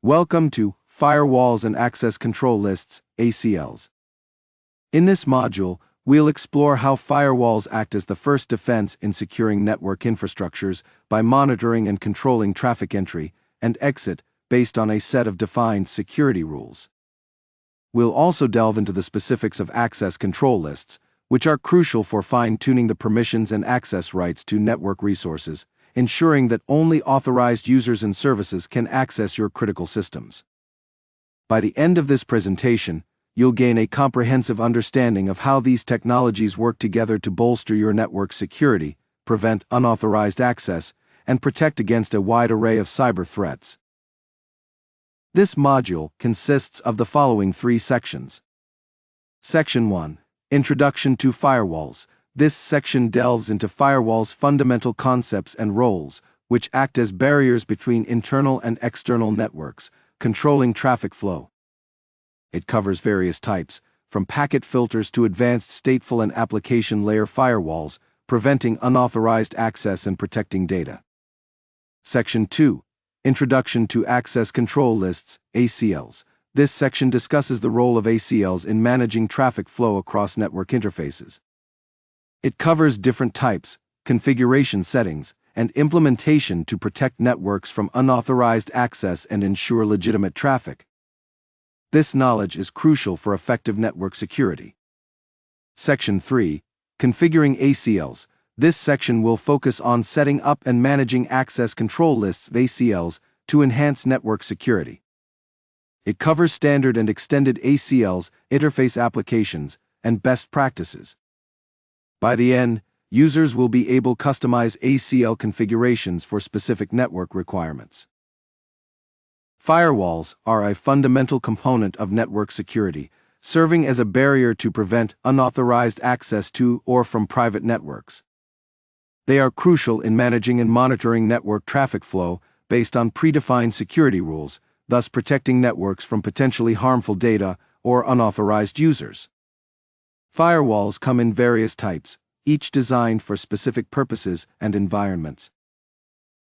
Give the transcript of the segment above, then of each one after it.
Welcome to Firewalls and Access Control Lists, ACLs. In this module, we'll explore how firewalls act as the first defense in securing network infrastructures by monitoring and controlling traffic entry and exit based on a set of defined security rules. We'll also delve into the specifics of access control lists, which are crucial for fine-tuning the permissions and access rights to network resources, ensuring that only authorized users and services can access your critical systems. By the end of this presentation, you'll gain a comprehensive understanding of how these technologies work together to bolster your network security, prevent unauthorized access, and protect against a wide array of cyber threats. This module consists of the following 3 sections. Section 1. Introduction to Firewalls. This section delves into firewalls' fundamental concepts and roles, which act as barriers between internal and external networks, controlling traffic flow. It covers various types, from packet filters to advanced stateful and application layer firewalls, preventing unauthorized access and protecting data. Section 2. Introduction to Access Control Lists, ACLs. This section discusses the role of ACLs in managing traffic flow across network interfaces. It covers different types, configuration settings, and implementation to protect networks from unauthorized access and ensure legitimate traffic. This knowledge is crucial for effective network security. Section 3. Configuring ACLs. This section will focus on setting up and managing access control lists of ACLs to enhance network security. It covers standard and extended ACLs, interface applications, and best practices. By the end, users will be able to customize ACL configurations for specific network requirements. Firewalls are a fundamental component of network security, serving as a barrier to prevent unauthorized access to or from private networks. They are crucial in managing and monitoring network traffic flow based on predefined security rules, thus protecting networks from potentially harmful data or unauthorized users. Firewalls come in various types, each designed for specific purposes and environments.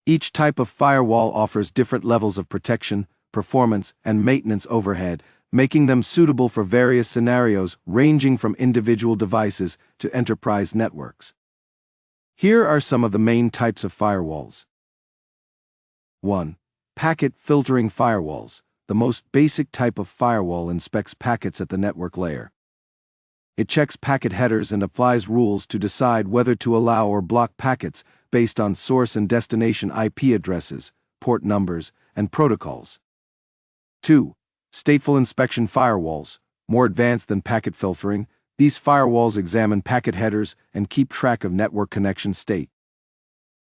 Each type of firewall offers different levels of protection, performance, and maintenance overhead, making them suitable for various scenarios ranging from individual devices to enterprise networks. Here are some of the main types of firewalls. 1. Packet filtering firewalls. The most basic type of firewall inspects packets at the network layer. It checks packet headers and applies rules to decide whether to allow or block packets based on source and destination IP addresses, port numbers, and protocols. 2. Stateful inspection firewalls. More advanced than packet filtering, these firewalls examine packet headers and keep track of network connection state.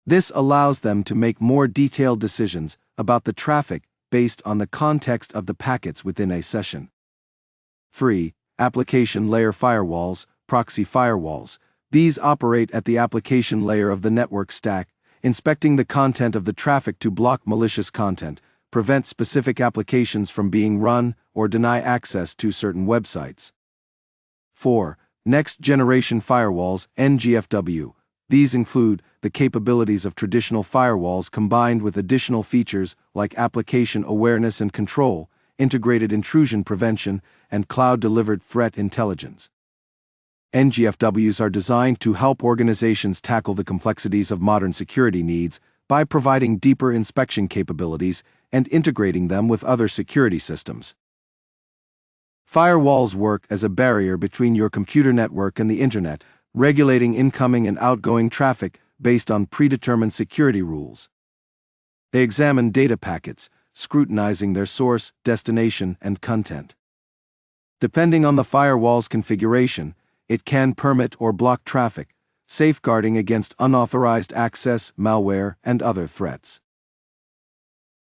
This allows them to make more detailed decisions about the traffic based on the context of the packets within a session. 3. Application layer firewalls, proxy firewalls. These operate at the application layer of the network stack, inspecting the content of the traffic to block malicious content, prevent specific applications from being run, or deny access to certain websites. 4. Next Generation Firewalls, NGFW. These include the capabilities of traditional firewalls combined with additional features like application awareness and control, integrated intrusion prevention, and cloud-delivered threat intelligence. NGFWs are designed to help organizations tackle the complexities of modern security needs by providing deeper inspection capabilities and integrating them with other security systems. Firewalls work as a barrier between your computer network and the internet, regulating incoming and outgoing traffic based on predetermined security rules. They examine data packets, scrutinizing their source, destination, and content. Depending on the firewall's configuration, it can permit or block traffic, safeguarding against unauthorized access, malware, and other threats.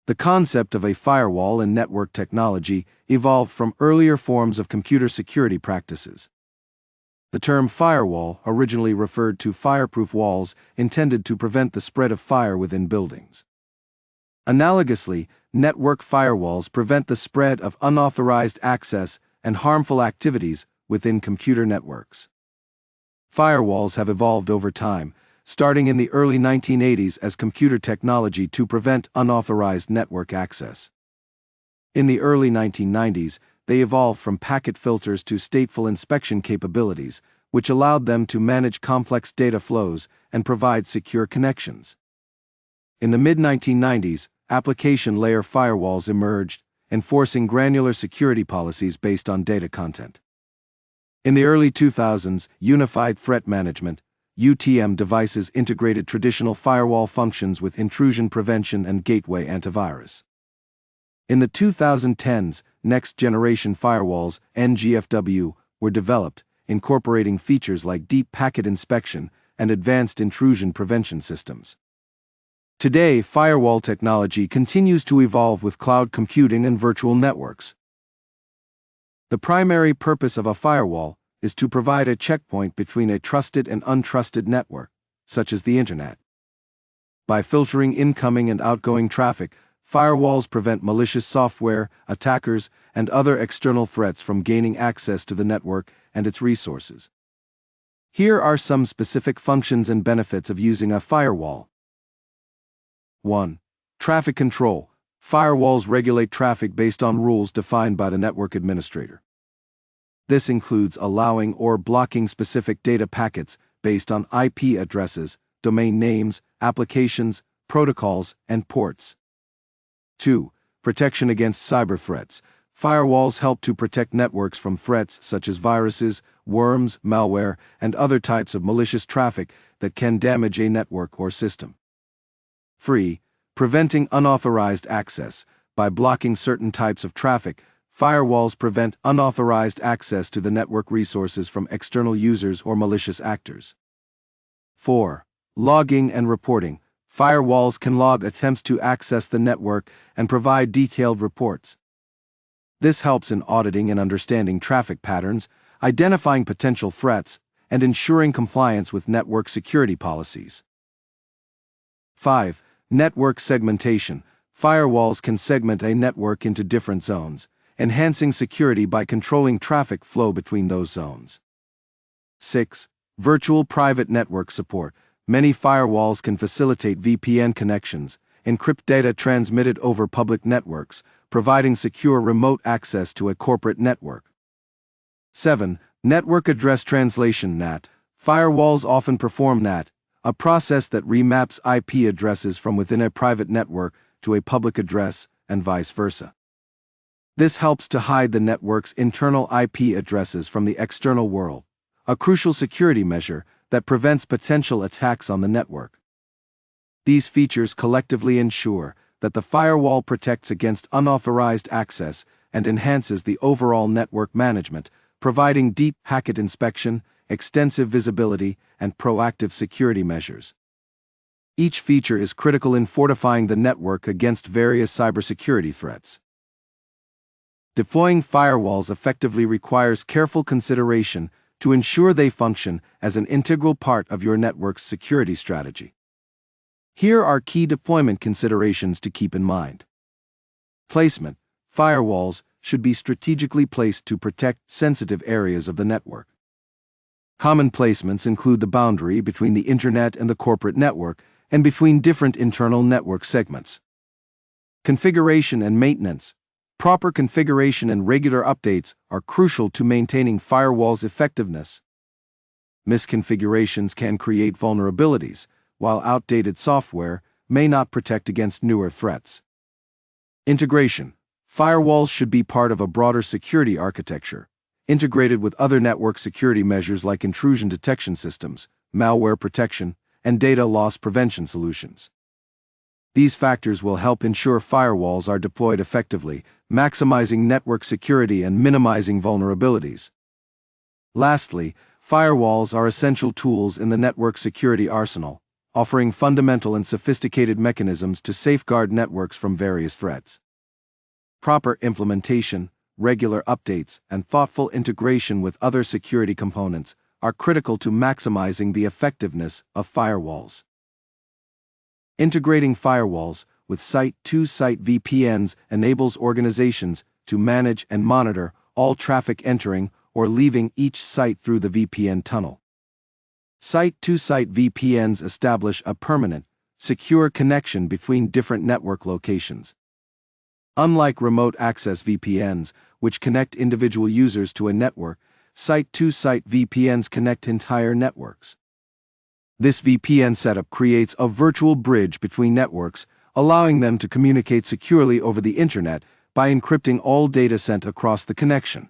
The concept of a firewall in network technology evolved from earlier forms of computer security practices. The term firewall originally referred to fireproof walls intended to prevent the spread of fire within buildings. Analogously, network firewalls prevent the spread of unauthorized access and harmful activities within computer networks. Firewalls have evolved over time, starting in the early 1980s as computer technology to prevent unauthorized network access. In the early 1990s, they evolved from packet filters to stateful inspection capabilities, which allowed them to manage complex data flows and provide secure connections. In the mid-1990s, application layer firewalls emerged, enforcing granular security policies based on data content. In the early 2000s, Unified Threat Management (UTM) devices integrated traditional firewall functions with intrusion prevention and gateway antivirus. In the 2010s, next-generation firewalls (NGFW) were developed, incorporating features like deep packet inspection and advanced intrusion prevention systems. Today, firewall technology continues to evolve with cloud computing and virtual networks. The primary purpose of a firewall is to provide a checkpoint between a trusted and untrusted network, such as the Internet. By filtering incoming and outgoing traffic, firewalls prevent malicious software, attackers, and other external threats from gaining access to the network and its resources. Here are some specific functions and benefits of using a firewall. 1. Traffic control. Firewalls regulate traffic based on rules defined by the network administrator. This includes allowing or blocking specific data packets based on IP addresses, domain names, applications, protocols, and ports. 2. Protection against cyber threats. Firewalls help to protect networks from threats such as viruses, worms, malware, and other types of malicious traffic that can damage a network or system. 3. Preventing unauthorized access. By blocking certain types of traffic, firewalls prevent unauthorized access to the network resources from external users or malicious actors. 4. Logging and reporting. Firewalls can log attempts to access the network and provide detailed reports. This helps in auditing and understanding traffic patterns, identifying potential threats, and ensuring compliance with network security policies. 5. Network segmentation. Firewalls can segment a network into different zones, enhancing security by controlling traffic flow between those zones. 6. Virtual private network support. Many firewalls can facilitate VPN connections, encrypt data transmitted over public networks, providing secure remote access to a corporate network. 7. Network address translation (NAT). Firewalls often perform NAT, a process that remaps IP addresses from within a private network to a public address, and vice versa. This helps to hide the network's internal IP addresses from the external world, a crucial security measure that prevents potential attacks on the network. These features collectively ensure that the firewall protects against unauthorized access and enhances the overall network management, providing deep packet inspection, extensive visibility, and proactive security measures. Each feature is critical in fortifying the network against various cybersecurity threats. Deploying firewalls effectively requires careful consideration to ensure they function as an integral part of your network's security strategy. Here are key deployment considerations to keep in mind. Placement. Firewalls should be strategically placed to protect sensitive areas of the network. Common placements include the boundary between the Internet and the corporate network, and between different internal network segments. Configuration and maintenance. Proper configuration and regular updates are crucial to maintaining firewalls' effectiveness. Misconfigurations can create vulnerabilities, while outdated software may not protect against newer threats. Integration. Firewalls should be part of a broader security architecture, integrated with other network security measures like intrusion detection systems, malware protection, and data loss prevention solutions. These factors will help ensure firewalls are deployed effectively, maximizing network security and minimizing vulnerabilities. Lastly, firewalls are essential tools in the network security arsenal, offering fundamental and sophisticated mechanisms to safeguard networks from various threats. Proper implementation, regular updates, and thoughtful integration with other security components are critical to maximizing the effectiveness of firewalls. Integrating firewalls with site-to-site VPNs enables organizations to manage and monitor all traffic entering or leaving each site through the VPN tunnel. Site-to-site VPNs establish a permanent, secure connection between different network locations. Unlike remote access VPNs, which connect individual users to a network, site-to-site VPNs connect entire networks. This VPN setup creates a virtual bridge between networks, allowing them to communicate securely over the internet by encrypting all data sent across the connection.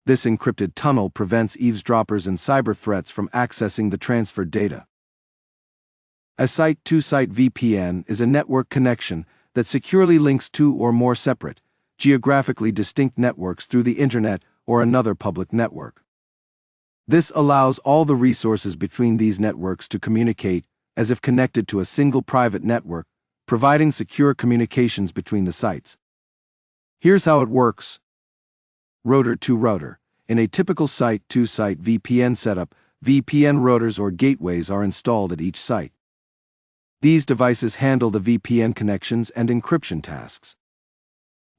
This encrypted tunnel prevents eavesdroppers and cyber threats from accessing the transferred data. A site-to-site VPN is a network connection that securely links two or more separate, geographically distinct networks through the internet or another public network. This allows all the resources between these networks to communicate as if connected to a single private network, providing secure communications between the sites. Here's how it works. Router to router. In a typical site-to-site VPN setup, VPN routers or gateways are installed at each site. These devices handle the VPN connections and encryption tasks.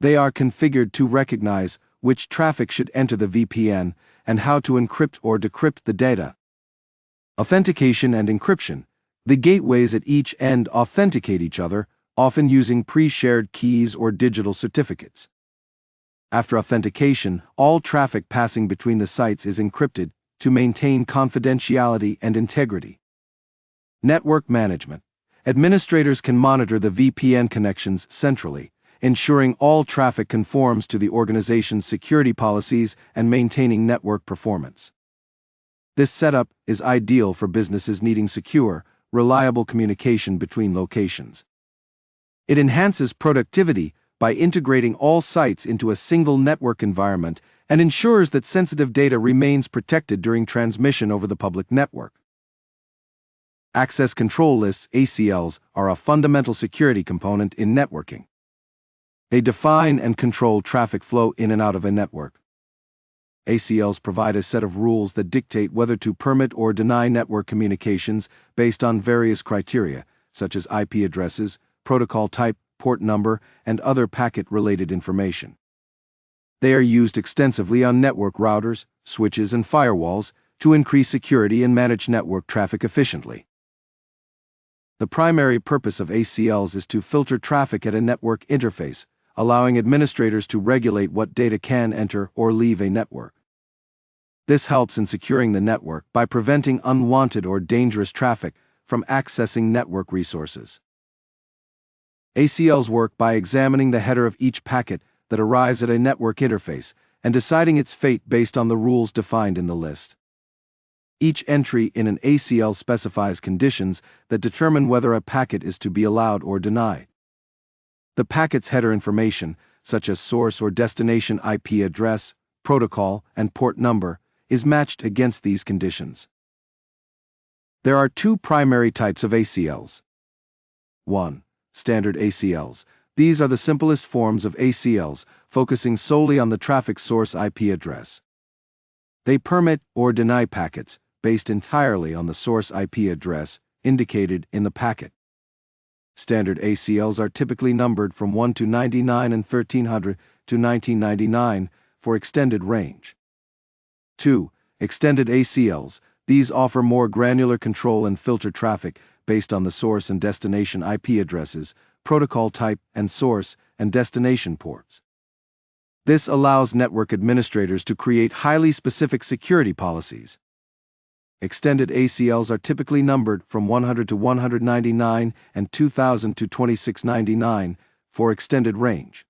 They are configured to recognize which traffic should enter the VPN and how to encrypt or decrypt the data. Authentication and encryption. The gateways at each end authenticate each other, often using pre-shared keys or digital certificates. After authentication, all traffic passing between the sites is encrypted to maintain confidentiality and integrity. Network management. Administrators can monitor the VPN connections centrally, ensuring all traffic conforms to the organization's security policies and maintaining network performance. This setup is ideal for businesses needing secure, reliable communication between locations. It enhances productivity by integrating all sites into a single network environment and ensures that sensitive data remains protected during transmission over the public network. Access control lists, ACLs, are a fundamental security component in networking. They define and control traffic flow in and out of a network. ACLs provide a set of rules that dictate whether to permit or deny network communications based on various criteria, such as IP addresses, protocol type, port number, and other packet-related information. They are used extensively on network routers, switches, and firewalls to increase security and manage network traffic efficiently. The primary purpose of ACLs is to filter traffic at a network interface, allowing administrators to regulate what data can enter or leave a network. This helps in securing the network by preventing unwanted or dangerous traffic from accessing network resources. ACLs work by examining the header of each packet that arrives at a network interface and deciding its fate based on the rules defined in the list. Each entry in an ACL specifies conditions that determine whether a packet is to be allowed or denied. The packet's header information, such as source or destination IP address, protocol, and port number, is matched against these conditions. There are two primary types of ACLs. 1. Standard ACLs. These are the simplest forms of ACLs, focusing solely on the traffic source IP address. They permit or deny packets based entirely on the source IP address indicated in the packet. Standard ACLs are typically numbered from 1 to 99 and 1300 to 1999 for extended range. 2. Extended ACLs. These offer more granular control and filter traffic based on the source and destination IP addresses, protocol type, and source and destination ports. This allows network administrators to create highly specific security policies. Extended ACLs are typically numbered from 100 to 199 and 2000 to 2699 for extended range.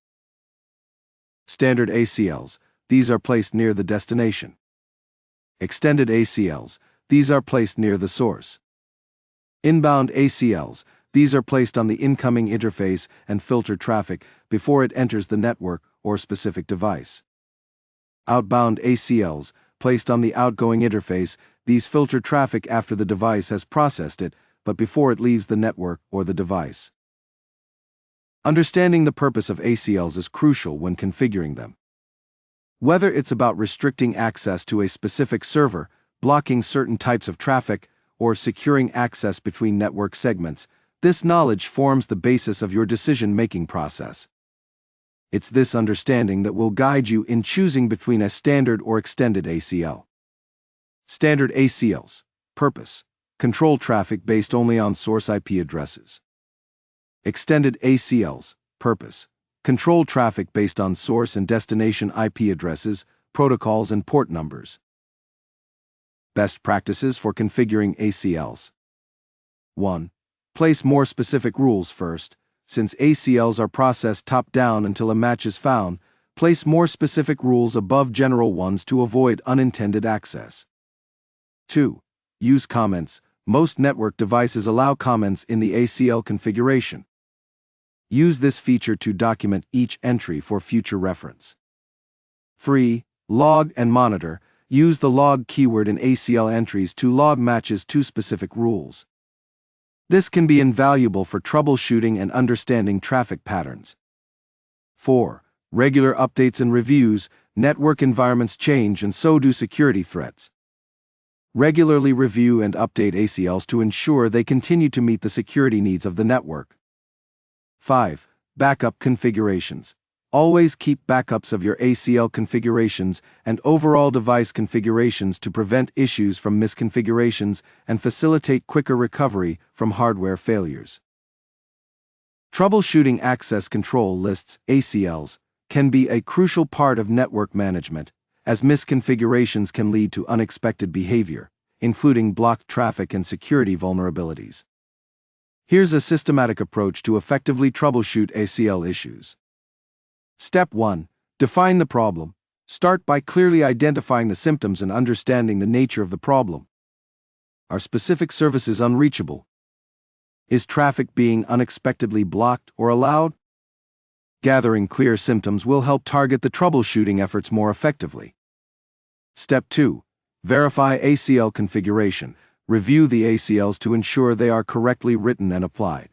Standard ACLs. These are placed near the destination. Extended ACLs. These are placed near the source. Inbound ACLs. These are placed on the incoming interface and filter traffic before it enters the network or specific device. Outbound ACLs. Placed on the outgoing interface, these filter traffic after the device has processed it, but before it leaves the network or the device. Understanding the purpose of ACLs is crucial when configuring them. Whether it's about restricting access to a specific server, blocking certain types of traffic, or securing access between network segments, this knowledge forms the basis of your decision-making process. It's this understanding that will guide you in choosing between a standard or extended ACL. Standard ACLs. Purpose. Control traffic based only on source IP addresses. Extended ACLs. Purpose. Control traffic based on source and destination IP addresses, protocols, and port numbers. Best practices for configuring ACLs. 1. Place more specific rules first. Since ACLs are processed top-down until a match is found, place more specific rules above general ones to avoid unintended access. 2. Use comments. Most network devices allow comments in the ACL configuration. Use this feature to document each entry for future reference. 3. Log and monitor. Use the log keyword in ACL entries to log matches to specific rules. This can be invaluable for troubleshooting and understanding traffic patterns. 4. Regular updates and reviews. Network environments change and so do security threats. Regularly review and update ACLs to ensure they continue to meet the security needs of the network. 5. Backup configurations. Always keep backups of your ACL configurations and overall device configurations to prevent issues from misconfigurations and facilitate quicker recovery from hardware failures. Troubleshooting access control lists, ACLs, can be a crucial part of network management, as misconfigurations can lead to unexpected behavior, including blocked traffic and security vulnerabilities. Here's a systematic approach to effectively troubleshoot ACL issues. Step 1. Define the problem. Start by clearly identifying the symptoms and understanding the nature of the problem. Are specific services unreachable? Is traffic being unexpectedly blocked or allowed? Gathering clear symptoms will help target the troubleshooting efforts more effectively. Step 2. Verify ACL configuration. Review the ACLs to ensure they are correctly written and applied.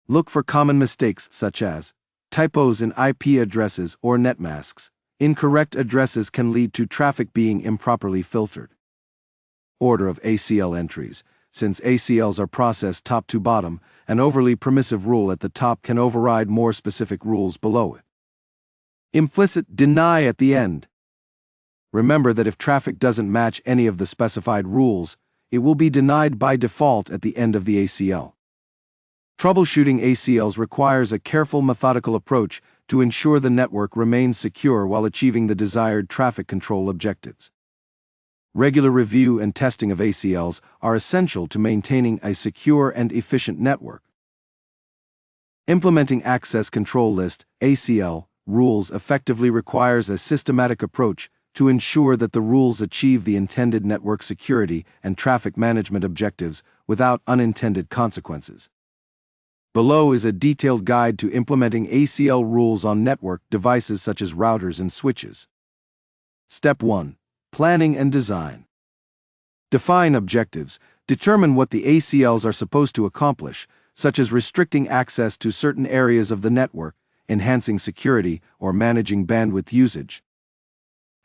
Look for common mistakes such as typos in IP addresses or netmasks. Incorrect addresses can lead to traffic being improperly filtered. Order of ACL entries. Since ACLs are processed top to bottom, an overly permissive rule at the top can override more specific rules below it. Implicit deny at the end. Remember that if traffic doesn't match any of the specified rules, it will be denied by default at the end of the ACL. Troubleshooting ACLs requires a careful, methodical approach to ensure the network remains secure while achieving the desired traffic control objectives. Regular review and testing of ACLs are essential to maintaining a secure and efficient network. Implementing Access Control List (ACL) rules effectively requires a systematic approach to ensure that the rules achieve the intended network security and traffic management objectives without unintended consequences. Below is a detailed guide to implementing ACL rules on network devices such as routers and switches. Step 1. Planning and design. Define objectives. Determine what the ACLs are supposed to accomplish, such as restricting access to certain areas of the network, enhancing security, or managing bandwidth usage.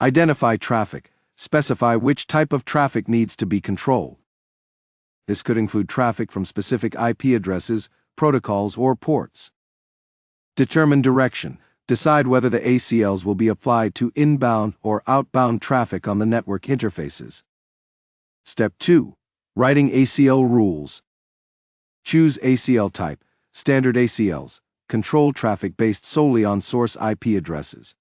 Identify traffic. Specify which type of traffic needs to be controlled. This could include traffic from specific IP addresses, protocols, or ports. Determine direction. Decide whether the ACLs will be applied to inbound or outbound traffic on the network interfaces. Step 2. Writing ACL rules. Choose ACL type. Standard ACLs. Control traffic based solely on source IP addresses.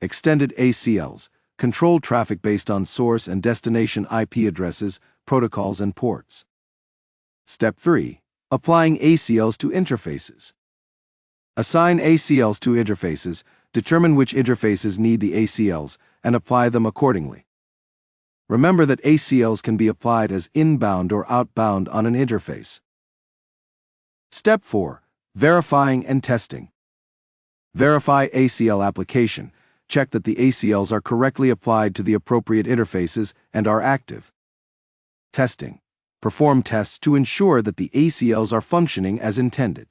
Extended ACLs. Control traffic based on source and destination IP addresses, protocols, and ports. Step 3. Applying ACLs to interfaces. Assign ACLs to interfaces, determine which interfaces need the ACLs, and apply them accordingly. Remember that ACLs can be applied as inbound or outbound on an interface. Step 4. Verifying and testing. Verify ACL application. Check that the ACLs are correctly applied to the appropriate interfaces and are active. Testing. Perform tests to ensure that the ACLs are functioning as intended.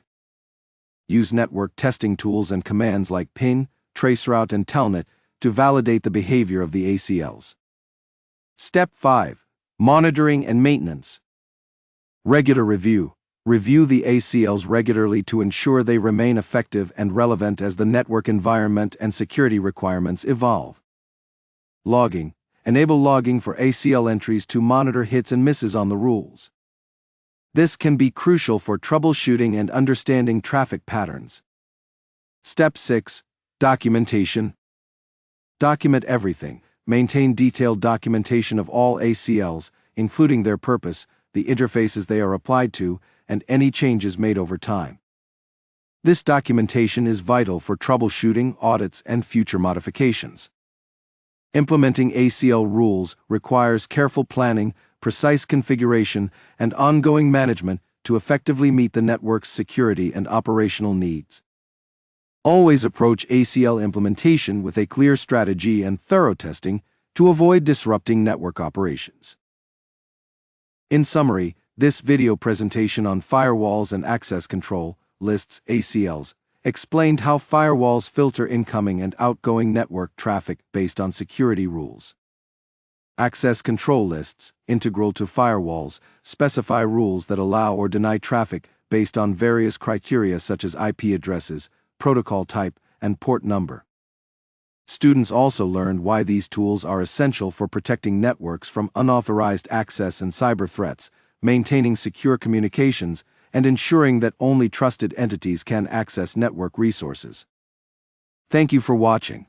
Use network testing tools and commands like ping, traceroute, and telnet to validate the behavior of the ACLs. Step 5. Monitoring and maintenance. Regular review. Review the ACLs regularly to ensure they remain effective and relevant as the network environment and security requirements evolve. Logging. Enable logging for ACL entries to monitor hits and misses on the rules. This can be crucial for troubleshooting and understanding traffic patterns. Step 6. Documentation. Document everything. Maintain detailed documentation of all ACLs, including their purpose, the interfaces they are applied to, and any changes made over time. This documentation is vital for troubleshooting, audits, and future modifications. Implementing ACL rules requires careful planning, precise configuration, and ongoing management to effectively meet the network's security and operational needs. Always approach ACL implementation with a clear strategy and thorough testing to avoid disrupting network operations. In summary, this video presentation on firewalls and access control lists ACLs explained how firewalls filter incoming and outgoing network traffic based on security rules. Access control lists, integral to firewalls, specify rules that allow or deny traffic based on various criteria such as IP addresses, protocol type, and port number. Students also learned why these tools are essential for protecting networks from unauthorized access and cyber threats, maintaining secure communications, and ensuring that only trusted entities can access network resources. Thank you for watching.